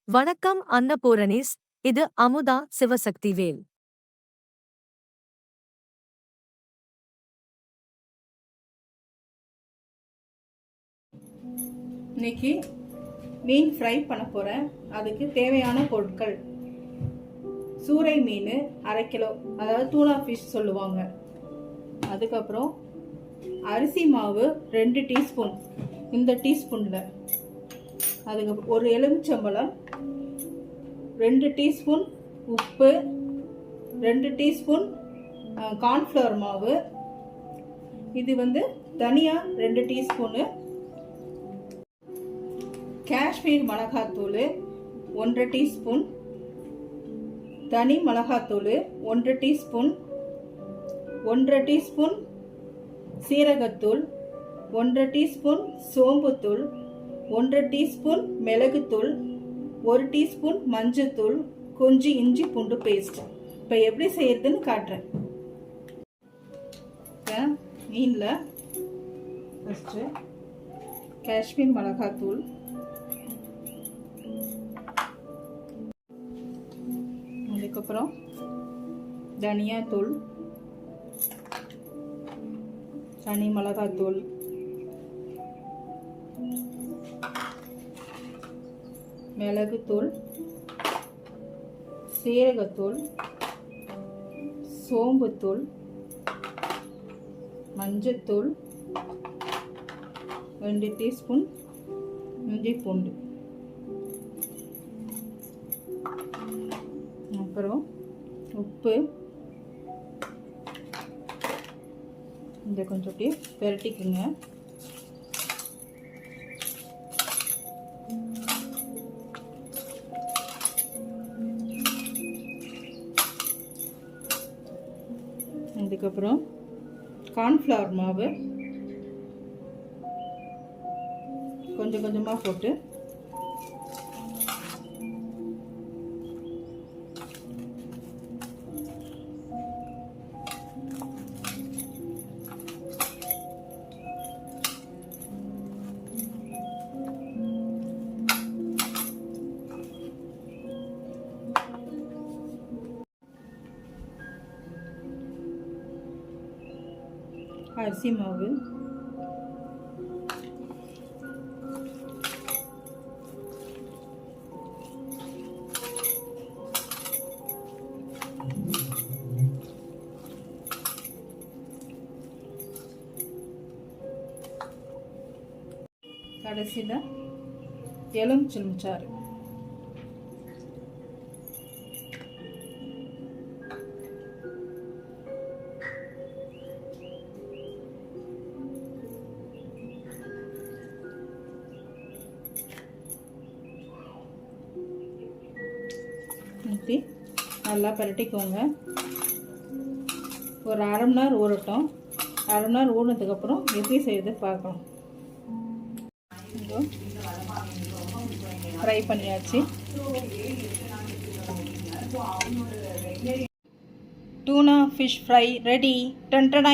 வணக்கம் அன்னபூரணிஸ், இது அமுதா சிவசக்திவேல். இன்னைக்கு மீன் ஃப்ரை பண்ண போகிறேன். அதுக்கு தேவையான பொருட்கள்: சூரை மீன் 1/2 கிலோ, அதாவது டூனா ஃபிஷ் சொல்லுவாங்க. அதுக்கப்புறம் அரிசி மாவு 2 டீஸ்பூன், இந்த டீஸ்பூனில். அதுக்கப்புறம் 1 எலுமிச்சம்பழம், 2 டீஸ்பூன் உப்பு, 2 டீஸ்பூன் கார்ன்ஃப்ளவர் மாவு, இது தனியா 2 டீஸ்பூனு, காஷ்மீர் மிளகாத்தூள் 1 டீஸ்பூன், தனி மிளகாத்தூள் 1 டீஸ்பூன், 1 டீஸ்பூன் சீரகத்தூள், 1 டீஸ்பூன் சோம்புத்தூள், 1 டீஸ்பூன் மிளகுத்தூள், 1 டீஸ்பூன் மஞ்சத்தூள், கொஞ்சம் இஞ்சி பூண்டு பேஸ்ட். இப்போ எப்படி செய்யறதுன்னு காட்டுறேன். மீனில் ஃபஸ்ட்டு காஷ்மீர் மிளகாத்தூள், அதுக்கப்புறம் தனியாத்தூள், தனி மிளகாத்தூள், மிளகுத்தூள், சீரகத்தூள், சோம்புத்தூள், மஞ்சத்தூள், 2 டீஸ்பூன் இஞ்சி பூண்டு, அப்புறம் உப்பு. இதை கொஞ்சம் அப்படியே பெரட்டிக்குங்க. அதுக்கப்புறம் கார்ன்ஃப்ளவர் மாவு கொஞ்சம் கொஞ்சமாக போட்டு அரிசி மாவு, கடைசியில் எலுமிச்சம்பழச்சாறு. ஊற்றி நல்லா பரட்டிக்கோங்க. ஒரு 1/2 மணி நேரம் ஊறட்டும். 1/2 மணி நேரம் ஊறினதுக்கப்புறம் எப்படி செய்யுது பார்க்கலாம். ஃப்ரை பண்ணியாச்சு. Tuna fish fry ready. Done ton.